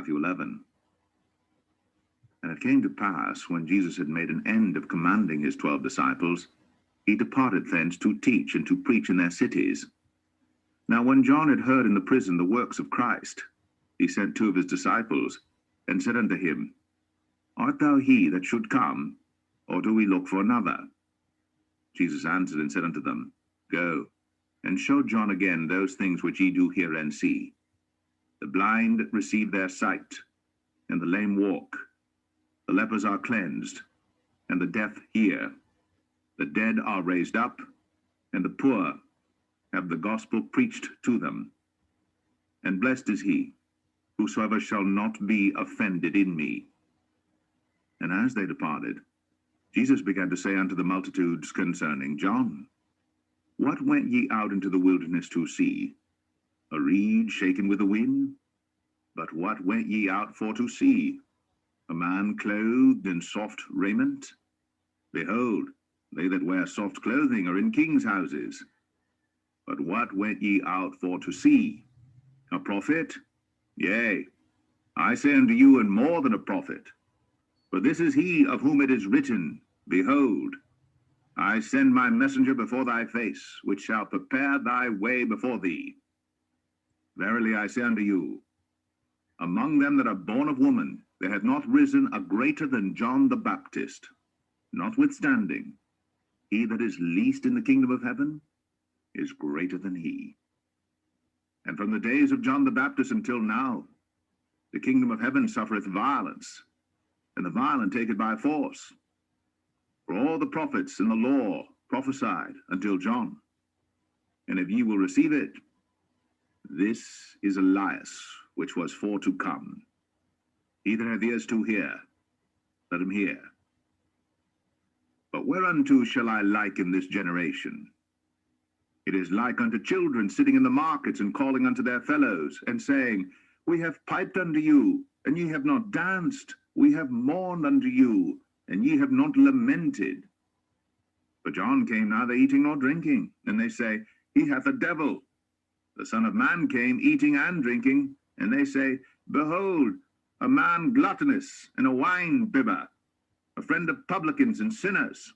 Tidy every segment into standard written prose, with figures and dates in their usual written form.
Matthew 11. And it came to pass, when Jesus had made an end of commanding his 12 disciples, he departed thence to teach and to preach in their cities. Now when John had heard in the prison the works of Christ, he sent 2 of his disciples, and said unto him, Art thou he that should come, or do we look for another? Jesus answered and said unto them, Go, and show John again those things which ye do hear and see. The blind receive their sight, and the lame walk. The lepers are cleansed, and the deaf hear. The dead are raised up, and the poor have the gospel preached to them. And blessed is he, whosoever shall not be offended in me. And as they departed, Jesus began to say unto the multitudes concerning John, What went ye out into the wilderness to see? A reed shaken with the wind? But what went ye out for to see? A man clothed in soft raiment? Behold, they that wear soft clothing are in kings' houses. But what went ye out for to see? A prophet? Yea, I say unto you, and more than a prophet. For this is he of whom it is written, Behold, I send my messenger before thy face, which shall prepare thy way before thee. Verily I say unto you, among them that are born of woman, there hath not risen a greater than John the Baptist. Notwithstanding, he that is least in the kingdom of heaven is greater than he. And from the days of John the Baptist until now, the kingdom of heaven suffereth violence, and the violent take it by force. For all the prophets and the law prophesied until John. And if ye will receive it, this is Elias, which was for to come. He that hath ears to hear, let him hear. But whereunto shall I liken this generation? It is like unto children sitting in the markets and calling unto their fellows, and saying, We have piped unto you, and ye have not danced. We have mourned unto you, and ye have not lamented. For John came neither eating nor drinking, and they say, He hath a devil. The Son of Man came eating and drinking, and they say, Behold, a man gluttonous and a wine bibber, a friend of publicans and sinners.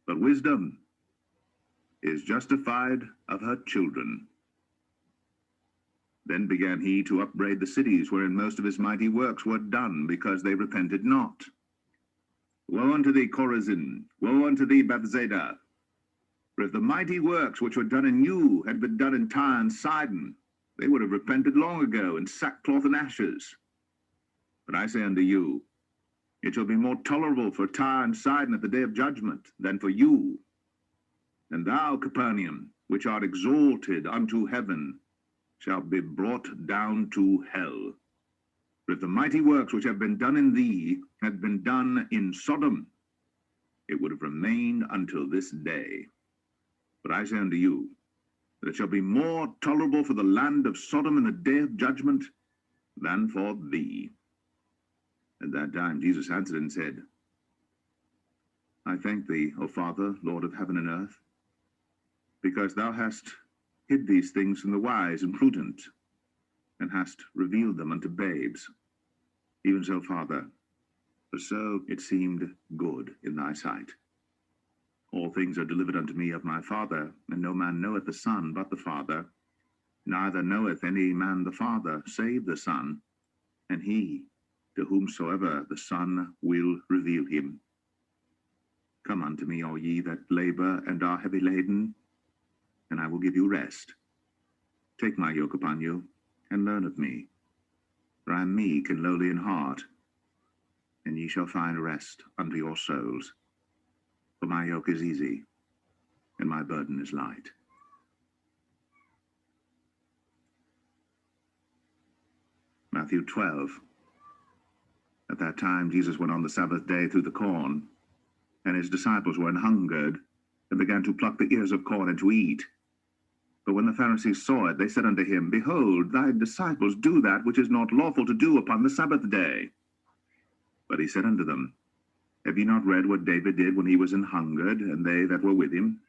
But wisdom is justified of her children. Then began he to upbraid the cities wherein most of his mighty works were done, because they repented not. Woe unto thee, Chorazin! Woe unto thee, Bethsaida! For if the mighty works which were done in you had been done in Tyre and Sidon, they would have repented long ago in sackcloth and ashes. But I say unto you, it shall be more tolerable for Tyre and Sidon at the day of judgment than for you. And thou, Capernaum, which art exalted unto heaven, shall be brought down to hell. For if the mighty works which have been done in thee had been done in Sodom, it would have remained until this day. But I say unto you, that it shall be more tolerable for the land of Sodom in the day of judgment than for thee. At that time Jesus answered and said, I thank thee, O Father, Lord of heaven and earth, because thou hast hid these things from the wise and prudent, and hast revealed them unto babes. Even so, Father, for so it seemed good in thy sight. All things are delivered unto me of my Father, and no man knoweth the Son but the Father, neither knoweth any man the Father, save the Son, and he to whomsoever the Son will reveal him. Come unto me, all ye that labor and are heavy laden, and I will give you rest. Take my yoke upon you, and learn of me, for I am meek and lowly in heart, and ye shall find rest unto your souls. For my yoke is easy, and my burden is light. Matthew 12. At that time Jesus went on the Sabbath day through the corn, and his disciples were an hungered, and began to pluck the ears of corn and to eat. But when the Pharisees saw it, they said unto him, Behold, thy disciples do that which is not lawful to do upon the Sabbath day. But he said unto them, Have ye not read what David did when he was an hungered, and they that were with him,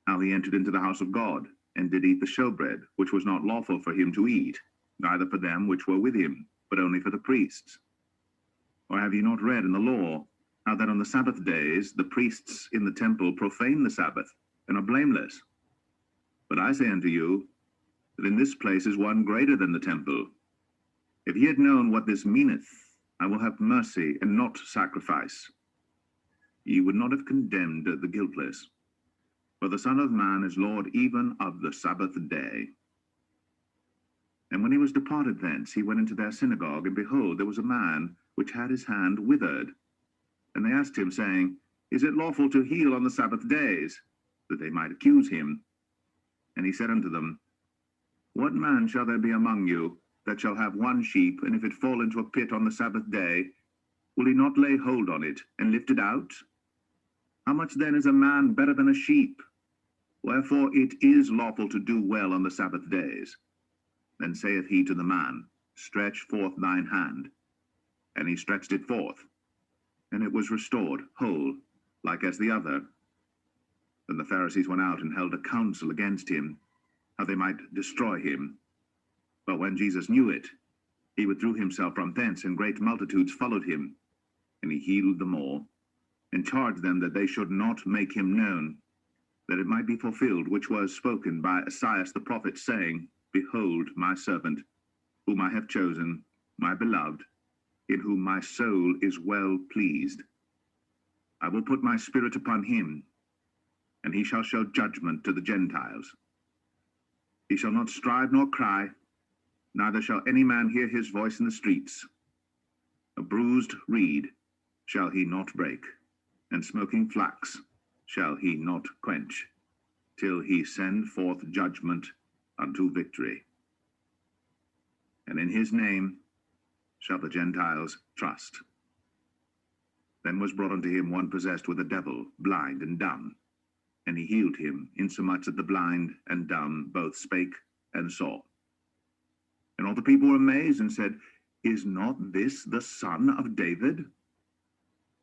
how he entered into the house of God, and did eat the showbread, which was not lawful for him to eat, neither for them which were with him, but only for the priests. Or have ye not read in the law, how that on the Sabbath days the priests in the temple profane the Sabbath, and are blameless? But I say unto you, that in this place is one greater than the temple. If ye had known what this meaneth, I will have mercy and not sacrifice, ye would not have condemned the guiltless. For the Son of Man is Lord even of the Sabbath day. And when he was departed thence, he went into their synagogue, and behold, there was a man which had his hand withered. And they asked him, saying, Is it lawful to heal on the Sabbath days? That they might accuse him. And he said unto them, What man shall there be among you that shall have one sheep, and if it fall into a pit on the Sabbath day, will he not lay hold on it, and lift it out? How much then is a man better than a sheep? Wherefore it is lawful to do well on the Sabbath days. Then saith he to the man, Stretch forth thine hand. And he stretched it forth, and it was restored whole, like as the other. Then the Pharisees went out and held a council against him, how they might destroy him. But when Jesus knew it, he withdrew himself from thence, and great multitudes followed him. And he healed them all, and charged them that they should not make him known, that it might be fulfilled which was spoken by Esaias the prophet, saying, Behold my servant, whom I have chosen, my beloved, in whom my soul is well pleased. I will put my spirit upon him, and he shall show judgment to the Gentiles. He shall not strive nor cry, neither shall any man hear his voice in the streets. A bruised reed shall he not break, and smoking flax shall he not quench, till he send forth judgment unto victory. And in his name shall the Gentiles trust. Then was brought unto him one possessed with a devil, blind and dumb, and he healed him, insomuch that the blind and dumb both spake and saw. And all the people were amazed, and said, Is not this the son of David?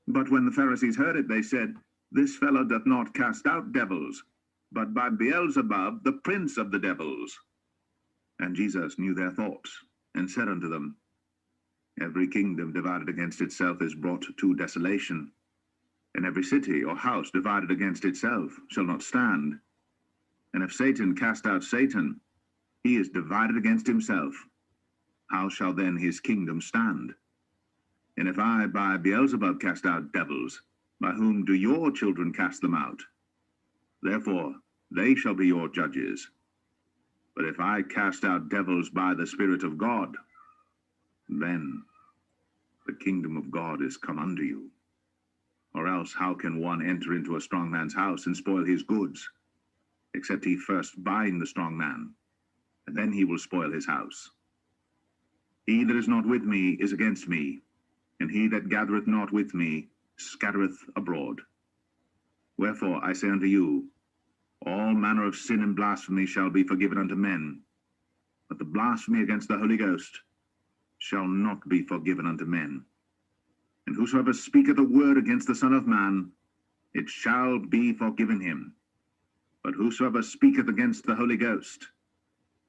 But when the Pharisees heard it, they said, This fellow doth not cast out devils, but by Beelzebub, the prince of the devils. And Jesus knew their thoughts, and said unto them, Every kingdom divided against itself is brought to desolation, and every city or house divided against itself shall not stand. And if Satan cast out Satan, he is divided against himself. How shall then his kingdom stand? And if I by Beelzebub cast out devils, by whom do your children cast them out? Therefore they shall be your judges. But if I cast out devils by the Spirit of God, then the kingdom of God is come unto you. Or else how can one enter into a strong man's house and spoil his goods, except he first bind the strong man, and then he will spoil his house? He that is not with me is against me, and he that gathereth not with me scattereth abroad. Wherefore I say unto you, all manner of sin and blasphemy shall be forgiven unto men, but the blasphemy against the Holy Ghost shall not be forgiven unto men. And whosoever speaketh a word against the Son of Man, it shall be forgiven him. But whosoever speaketh against the Holy Ghost,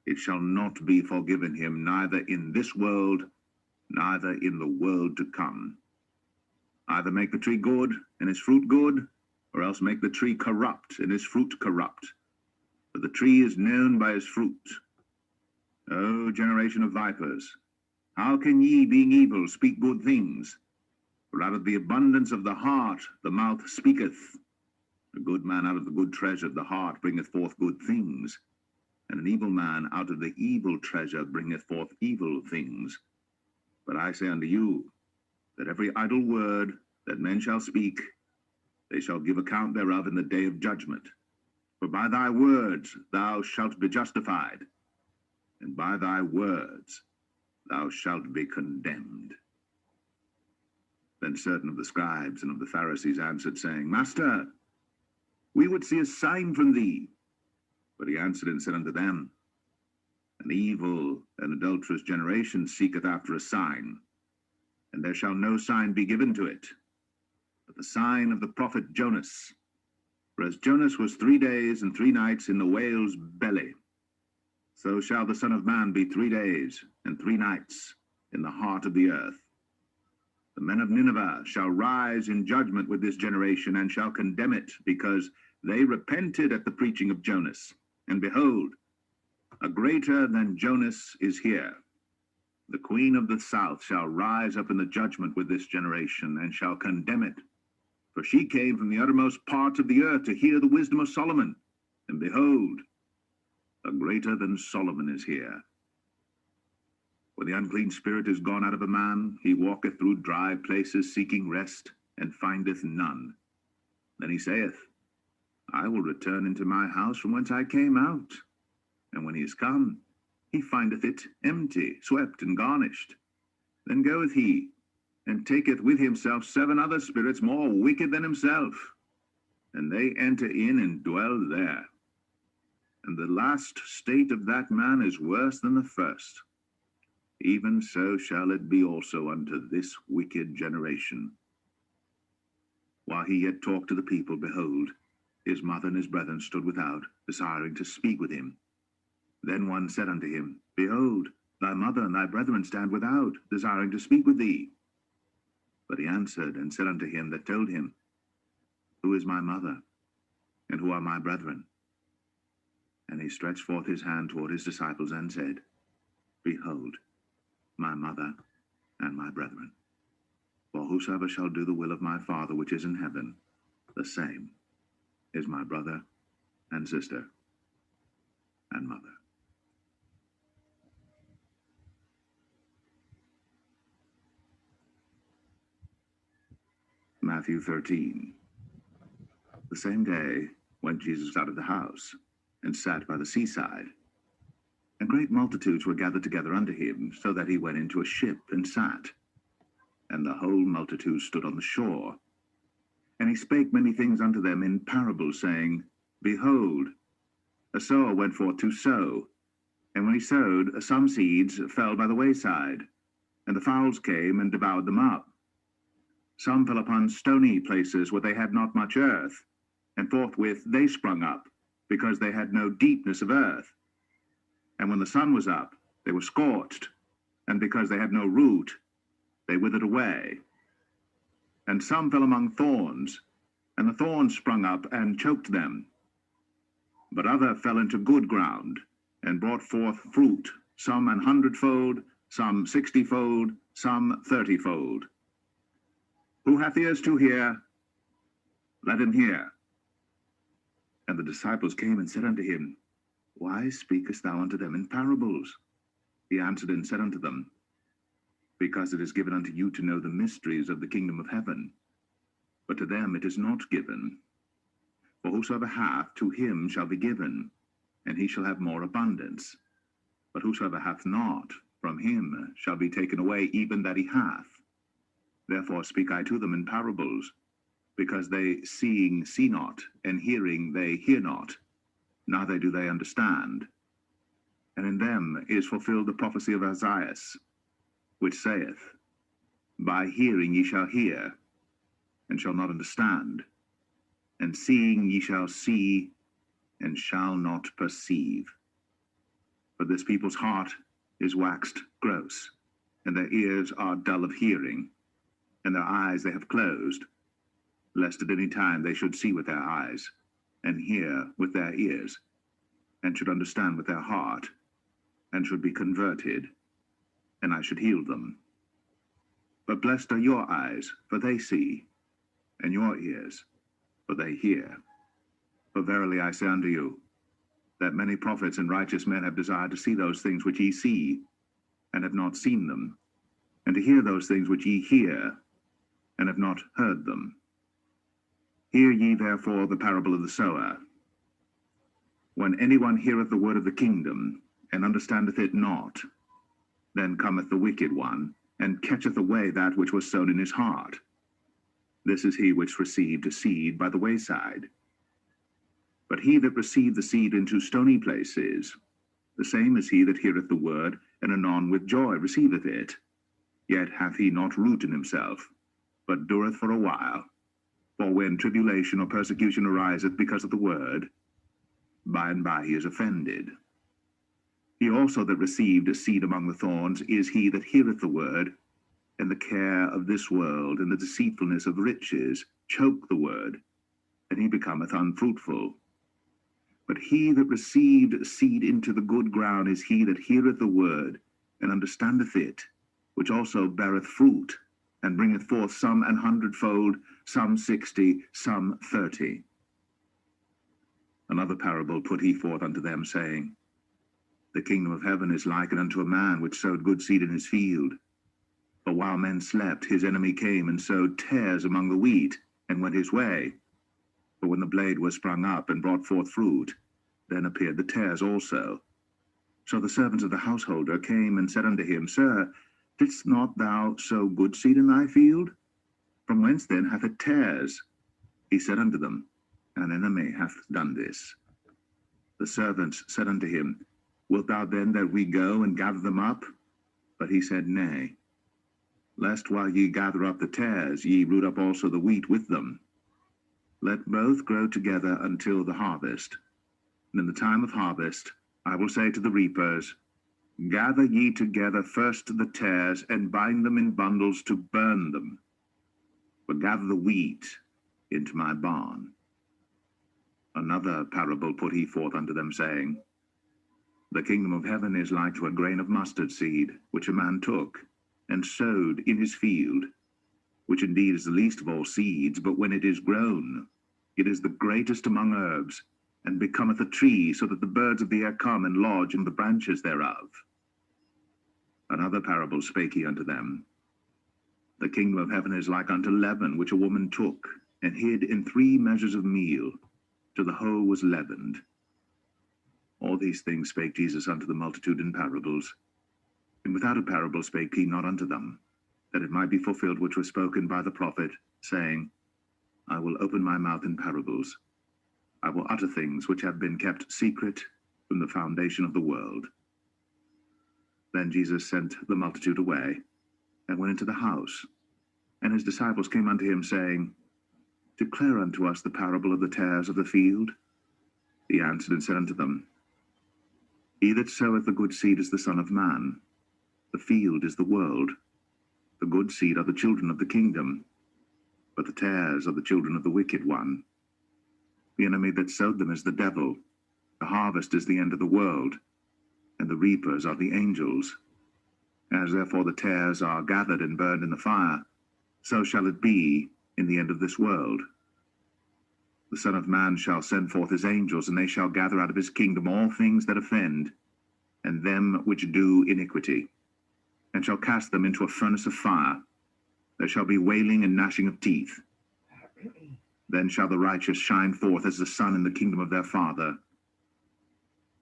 it shall not be forgiven him, neither in this world, neither in the world to come. Either make the tree good, and its fruit good, or else make the tree corrupt, and its fruit corrupt. For the tree is known by his fruit. O generation of vipers, how can ye, being evil, speak good things? For out of the abundance of the heart the mouth speaketh. A good man out of the good treasure of the heart bringeth forth good things, and an evil man out of the evil treasure bringeth forth evil things. But I say unto you, that every idle word that men shall speak, they shall give account thereof in the day of judgment. For by thy words thou shalt be justified, and by thy words thou shalt be condemned. Then certain of the scribes and of the Pharisees answered, saying, Master, we would see a sign from thee. But he answered and said unto them, An evil and adulterous generation seeketh after a sign, and there shall no sign be given to it, but the sign of the prophet Jonas. For as Jonas was 3 days and 3 nights in the whale's belly, so shall the Son of Man be 3 days and 3 nights in the heart of the earth. The men of Nineveh shall rise in judgment with this generation, and shall condemn it, because they repented at the preaching of Jonas. And behold, a greater than Jonas is here. The queen of the south shall rise up in the judgment with this generation, and shall condemn it. For she came from the uttermost parts of the earth to hear the wisdom of Solomon. And behold, a greater than Solomon is here. When the unclean spirit is gone out of a man, he walketh through dry places, seeking rest, and findeth none. Then he saith, I will return into my house from whence I came out. And when he is come, he findeth it empty, swept, and garnished. Then goeth he, and taketh with himself 7 other spirits more wicked than himself, and they enter in and dwell there. And the last state of that man is worse than the first. Even so shall it be also unto this wicked generation. While he yet talked to the people, behold, his mother and his brethren stood without, desiring to speak with him. Then one said unto him, Behold, thy mother and thy brethren stand without, desiring to speak with thee. But he answered and said unto him that told him, Who is my mother, and who are my brethren? And he stretched forth his hand toward his disciples, and said, Behold, my mother and my brethren. For whosoever shall do the will of my Father which is in heaven, the same is my brother and sister and mother. Matthew 13. The same day went Jesus out of the house, and sat by the seaside. And great multitudes were gathered together unto him, so that he went into a ship and sat. And the whole multitude stood on the shore. And he spake many things unto them in parables, saying, Behold, a sower went forth to sow. And when he sowed, some seeds fell by the wayside, and the fowls came and devoured them up. Some fell upon stony places where they had not much earth, and forthwith they sprung up, because they had no deepness of earth. And when the sun was up, they were scorched, and because they had no root, they withered away. And some fell among thorns, and the thorns sprung up and choked them. But other fell into good ground, and brought forth fruit, some 100-fold, some 60-fold, some 30-fold. Who hath ears to hear, let him hear. And the disciples came and said unto him, Why speakest thou unto them in parables? He answered and said unto them, Because it is given unto you to know the mysteries of the kingdom of heaven, but to them it is not given. For whosoever hath, to him shall be given, and he shall have more abundance. But whosoever hath not, from him shall be taken away even that he hath. Therefore speak I to them in parables, because they seeing see not, and hearing they hear not, neither do they understand. And in them is fulfilled the prophecy of Isaiah, which saith, By hearing ye shall hear, and shall not understand, and seeing ye shall see, and shall not perceive. For this people's heart is waxed gross, and their ears are dull of hearing, and their eyes they have closed, lest at any time they should see with their eyes, and hear with their ears, and should understand with their heart, and should be converted, and I should heal them. But blessed are your eyes, for they see, and your ears, for they hear. For verily I say unto you, that many prophets and righteous men have desired to see those things which ye see, and have not seen them, and to hear those things which ye hear, and have not heard them. Hear ye therefore the parable of the sower. When anyone heareth the word of the kingdom, and understandeth it not, then cometh the wicked one, and catcheth away that which was sown in his heart. This is he which received a seed by the wayside. But he that received the seed into stony places, the same is he that heareth the word, and anon with joy receiveth it. Yet hath he not root in himself, but dureth for a while. For when tribulation or persecution ariseth because of the word, by and by he is offended. He also that received a seed among the thorns is he that heareth the word, and the care of this world and the deceitfulness of riches choke the word, and he becometh unfruitful. But he that received seed into the good ground is he that heareth the word, and understandeth it, which also beareth fruit, and bringeth forth some 100-fold, some 60, some 30. Another parable put he forth unto them, saying, The kingdom of heaven is likened unto a man which sowed good seed in his field. But while men slept, his enemy came and sowed tares among the wheat, and went his way. But when the blade was sprung up and brought forth fruit, then appeared the tares also. So the servants of the householder came and said unto him, Sir, didst not thou sow good seed in thy field? From whence then hath it tares? He said unto them, An enemy hath done this. The servants said unto him, Wilt thou then that we go and gather them up? But he said, Nay, lest while ye gather up the tares, ye root up also the wheat with them. Let both grow together until the harvest. And in the time of harvest I will say to the reapers, Gather ye together first the tares, and bind them in bundles to burn them, but gather the wheat into my barn. Another parable put he forth unto them, saying, The kingdom of heaven is like to a grain of mustard seed, which a man took, and sowed in his field, which indeed is the least of all seeds, but when it is grown, it is the greatest among herbs, and becometh a tree, so that the birds of the air come and lodge in the branches thereof. Another parable spake he unto them, The kingdom of heaven is like unto leaven, which a woman took, and hid in 3 measures of meal, till the whole was leavened. All these things spake Jesus unto the multitude in parables, and without a parable spake he not unto them, that it might be fulfilled which was spoken by the prophet, saying, I will open my mouth in parables. I will utter things which have been kept secret from the foundation of the world. Then Jesus sent the multitude away, and went into the house. And his disciples came unto him, saying, Declare unto us the parable of the tares of the field. He answered and said unto them, He that soweth the good seed is the Son of Man. The field is the world. The good seed are the children of the kingdom, but the tares are the children of the wicked one. The enemy that sowed them is the devil. The harvest is the end of the world, and the reapers are the angels. As therefore the tares are gathered and burned in the fire, so shall it be in the end of this world. The Son of Man shall send forth his angels, and they shall gather out of his kingdom all things that offend, and them which do iniquity, and shall cast them into a furnace of fire. There shall be wailing and gnashing of teeth. Then shall the righteous shine forth as the sun in the kingdom of their Father.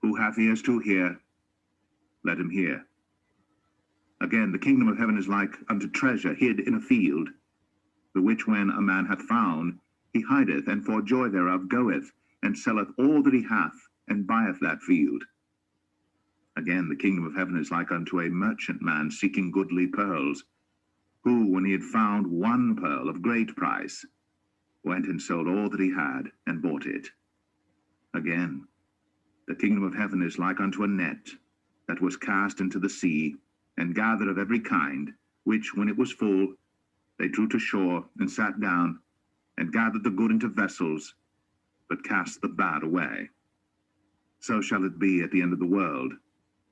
Who hath ears to hear, let him hear. Again, the kingdom of heaven is like unto treasure hid in a field, the which when a man hath found, he hideth, and for joy thereof goeth, and selleth all that he hath, and buyeth that field. Again, the kingdom of heaven is like unto a merchantman seeking goodly pearls, who, when he had found one pearl of great price, went and sold all that he had, and bought it. Again, the kingdom of heaven is like unto a net that was cast into the sea, and gathered of every kind, which, when it was full, they drew to shore, and sat down, and gathered the good into vessels, but cast the bad away. So shall it be at the end of the world.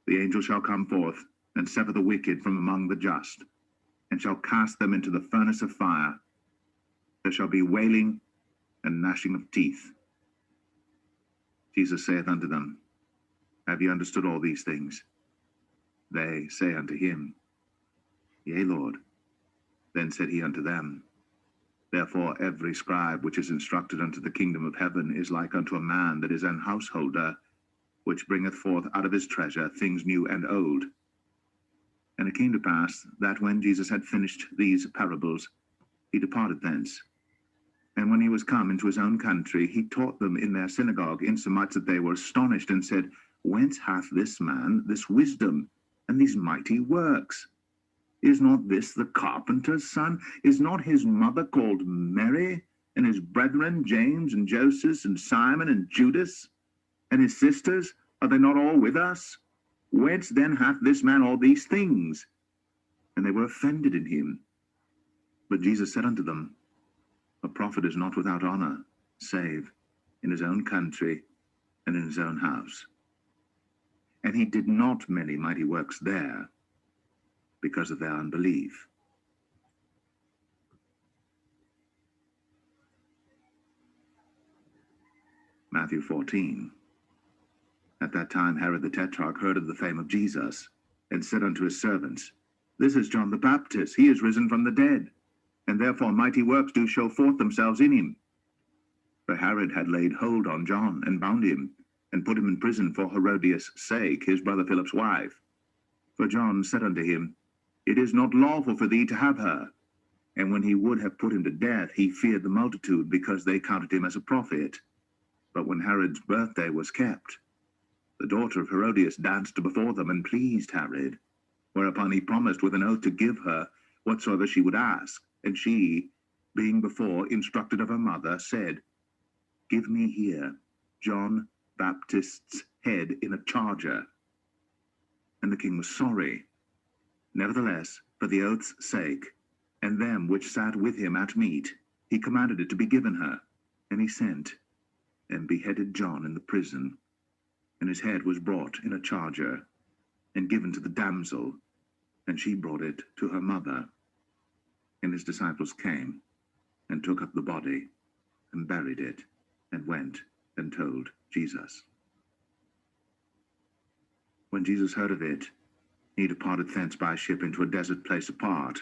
The angel shall come forth, and sever the wicked from among the just, and shall cast them into the furnace of fire. There shall be wailing and gnashing of teeth. Jesus saith unto them, Have ye understood all these things? They say unto him, Yea, Lord. Then said he unto them, Therefore every scribe which is instructed unto the kingdom of heaven is like unto a man that is an householder, which bringeth forth out of his treasure things new and old. And it came to pass that when Jesus had finished these parables, he departed thence. And when he was come into his own country, he taught them in their synagogue, insomuch that they were astonished, and said, Whence hath this man this wisdom, and these mighty works? Is not this the carpenter's son? Is not his mother called Mary, and his brethren James and Joseph and Simon and Judas? And his sisters, are they not all with us? Whence then hath this man all these things? And they were offended in him. But Jesus said unto them, A prophet is not without honor, save in his own country and in his own house. And he did not many mighty works there, because of their unbelief. Matthew 14. At that time Herod the Tetrarch heard of the fame of Jesus, and said unto his servants, This is John the Baptist, he is risen from the dead, and therefore mighty works do show forth themselves in him. For Herod had laid hold on John, and bound him, and put him in prison for Herodias' sake, his brother Philip's wife. For John said unto him, It is not lawful for thee to have her. And when he would have put him to death, he feared the multitude, because they counted him as a prophet. But when Herod's birthday was kept, the daughter of Herodias danced before them, and pleased Herod. Whereupon he promised with an oath to give her whatsoever she would ask. And she, being before instructed of her mother, said, Give me here John Baptist's head in a charger. And the king was sorry. Nevertheless, for the oath's sake, and them which sat with him at meat, he commanded it to be given her. And he sent, and beheaded John in the prison. And his head was brought in a charger, and given to the damsel, and she brought it to her mother. And his disciples came, and took up the body, and buried it, and went and told Jesus. When Jesus heard of it, he departed thence by ship into a desert place apart.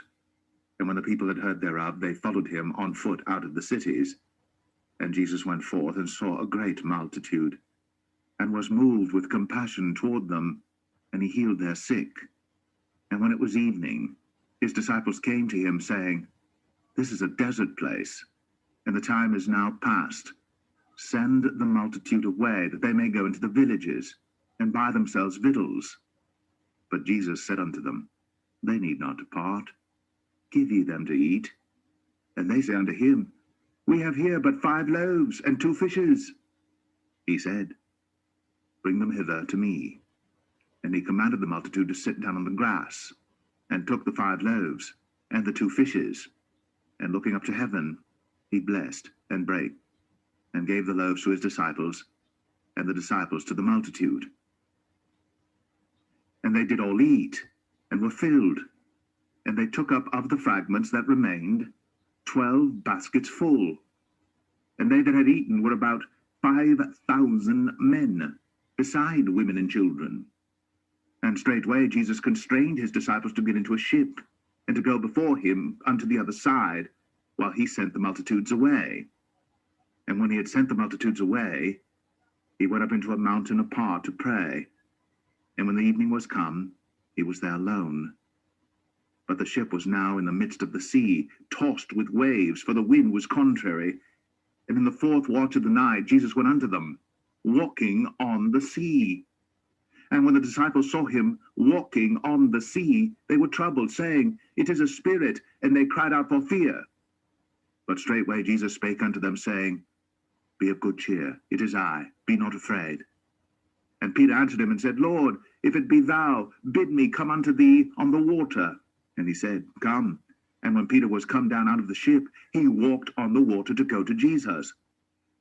And when the people had heard thereof, they followed him on foot out of the cities. And Jesus went forth and saw a great multitude, and was moved with compassion toward them, and he healed their sick. And when it was evening, his disciples came to him, saying, This is a desert place, and the time is now past. Send the multitude away, that they may go into the villages, and buy themselves victuals. But Jesus said unto them, They need not depart. Give ye them to eat. And they say unto him, We have here but 5 loaves and 2 fishes. He said, Bring them hither to me. And he commanded the multitude to sit down on the grass, and took the 5 loaves and the 2 fishes, and looking up to heaven, he blessed and brake, and gave the loaves to his disciples, and the disciples to the multitude. And they did all eat, and were filled. And they took up of the fragments that remained 12 baskets full. And they that had eaten were about 5,000 men, beside women and children. And straightway Jesus constrained his disciples to get into a ship, and to go before him unto the other side, while he sent the multitudes away. And when he had sent the multitudes away, he went up into a mountain apart to pray. And when the evening was come, he was there alone. But the ship was now in the midst of the sea, tossed with waves, for the wind was contrary. And in the 4th watch of the night Jesus went unto them, walking on the sea. And when the disciples saw him walking on the sea, they were troubled, saying, It is a spirit, and they cried out for fear. But straightway Jesus spake unto them, saying, Be of good cheer, it is I, be not afraid. And Peter answered him and said, Lord, if it be thou, bid me come unto thee on the water. And he said, Come. And when Peter was come down out of the ship, he walked on the water to go to Jesus.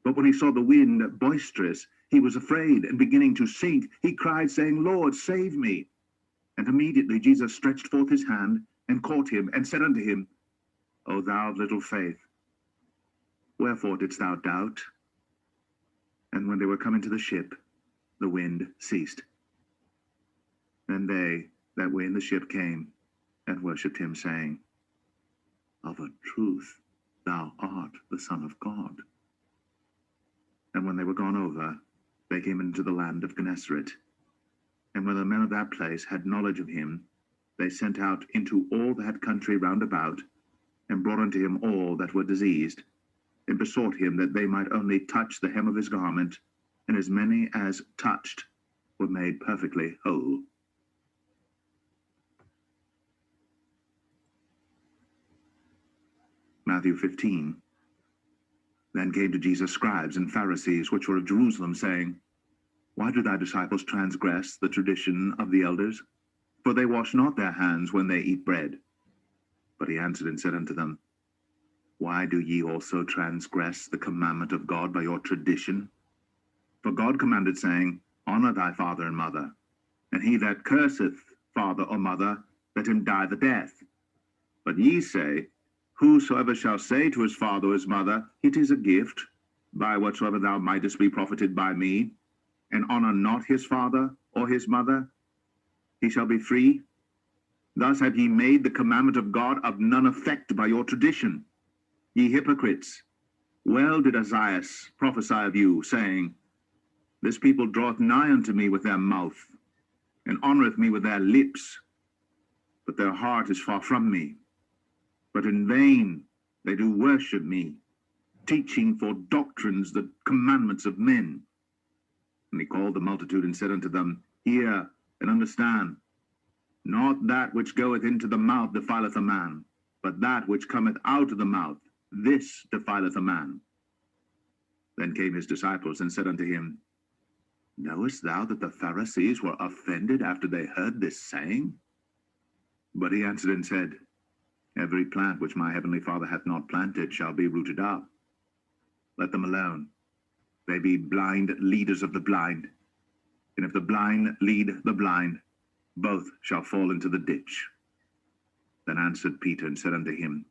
But when he saw the wind boisterous, he was afraid, and beginning to sink, he cried, saying, Lord, save me. And immediately Jesus stretched forth his hand, and caught him, and said unto him, O thou of little faith, wherefore didst thou doubt? And when they were come into the ship, the wind ceased. Then they that were in the ship came, and worshipped him, saying, Of a truth thou art the Son of God. And when they were gone over, they came into the land of Gennesaret. And when the men of that place had knowledge of him, they sent out into all that country round about, and brought unto him all that were diseased, and besought him that they might only touch the hem of his garment, and as many as touched were made perfectly whole. Matthew 15. Then came to Jesus scribes and Pharisees, which were of Jerusalem, saying, Why do thy disciples transgress the tradition of the elders? For they wash not their hands when they eat bread. But he answered and said unto them, Why do ye also transgress the commandment of God by your tradition? For God commanded, saying, Honor thy father and mother, and he that curseth father or mother, let him die the death. But ye say, Whosoever shall say to his father or his mother, It is a gift, by whatsoever thou mightest be profited by me, and honor not his father or his mother, he shall be free. Thus have ye made the commandment of God of none effect by your tradition. Ye hypocrites, well did Isaiah prophesy of you, saying, This people draweth nigh unto me with their mouth, and honoreth me with their lips, but their heart is far from me. But in vain they do worship me, teaching for doctrines the commandments of men. And he called the multitude and said unto them, Hear and understand. Not that which goeth into the mouth defileth a man, but that which cometh out of the mouth, this defileth a man. Then came his disciples and said unto him, Knowest thou that the Pharisees were offended after they heard this saying? But he answered and said, Every plant which my heavenly Father hath not planted shall be rooted up. Let them alone. They be blind leaders of the blind. And if the blind lead the blind, both shall fall into the ditch. Then answered Peter and said unto him,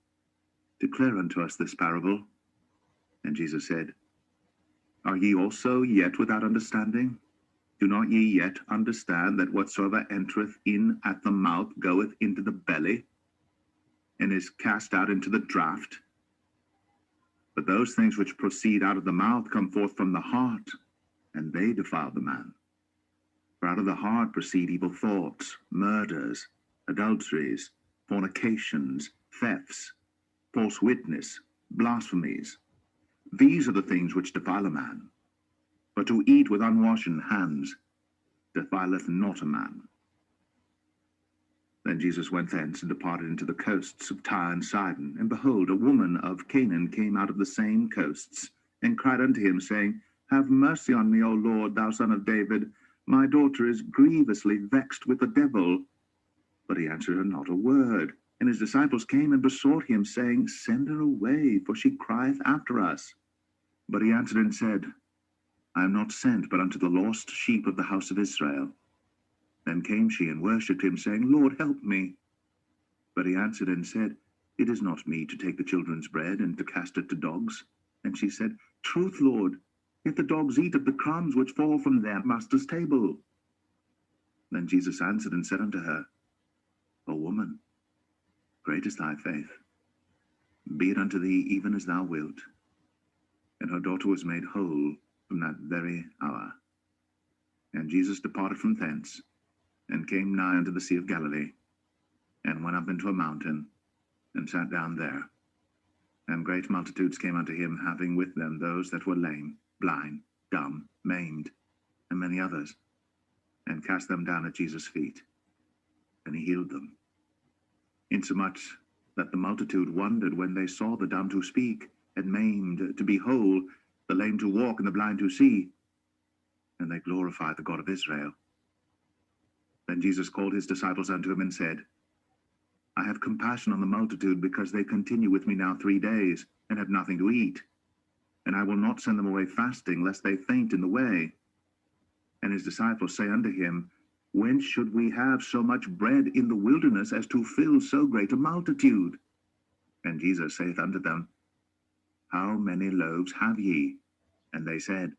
Declare unto us this parable. And Jesus said, Are ye also yet without understanding? Do not ye yet understand that whatsoever entereth in at the mouth goeth into the belly, and is cast out into the draught? But those things which proceed out of the mouth come forth from the heart, and they defile the man. For out of the heart proceed evil thoughts, murders, adulteries, fornications, thefts, false witness, blasphemies. These are the things which defile a man. But to eat with unwashen hands defileth not a man. Then Jesus went thence and departed into the coasts of Tyre and Sidon. And behold, a woman of Canaan came out of the same coasts, and cried unto him, saying, Have mercy on me, O Lord, thou son of David. My daughter is grievously vexed with the devil. But he answered her not a word. And his disciples came and besought him, saying, Send her away, for she crieth after us. But he answered and said, I am not sent but unto the lost sheep of the house of Israel. Then came she and worshipped him, saying, Lord, help me. But he answered and said, It is not meet to take the children's bread and to cast it to dogs. And she said, Truth, Lord, yet the dogs eat of the crumbs which fall from their master's table. Then Jesus answered and said unto her, O woman, great is thy faith. Be it unto thee even as thou wilt. And her daughter was made whole from that very hour. And Jesus departed from thence, and came nigh unto the Sea of Galilee, and went up into a mountain, and sat down there. And great multitudes came unto him, having with them those that were lame, blind, dumb, maimed, and many others, and cast them down at Jesus' feet. And he healed them, insomuch that the multitude wondered when they saw the dumb to speak, and maimed to be whole, the lame to walk, and the blind to see. And they glorified the God of Israel. Then Jesus called his disciples unto him and said, I have compassion on the multitude, because they continue with me now 3 days, and have nothing to eat. And I will not send them away fasting, lest they faint in the way. And his disciples say unto him, Whence should we have so much bread in the wilderness, as to fill so great a multitude? And Jesus saith unto them, How many loaves have ye? And they said,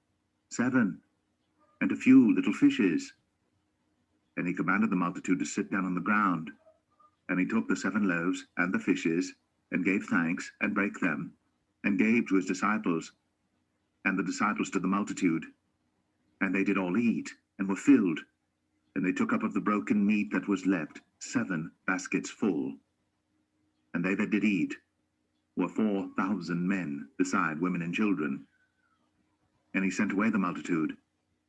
7, and a few little fishes. And he commanded the multitude to sit down on the ground. And he took the 7 loaves and the fishes, and gave thanks, and brake them, and gave to his disciples, and the disciples to the multitude. And they did all eat, and were filled. And they took up of the broken meat that was left 7 baskets full. And they that did eat were 4,000 men, beside women and children. And he sent away the multitude,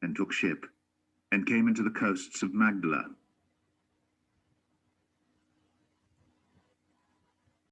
and took ship, and came into the coasts of Magdala,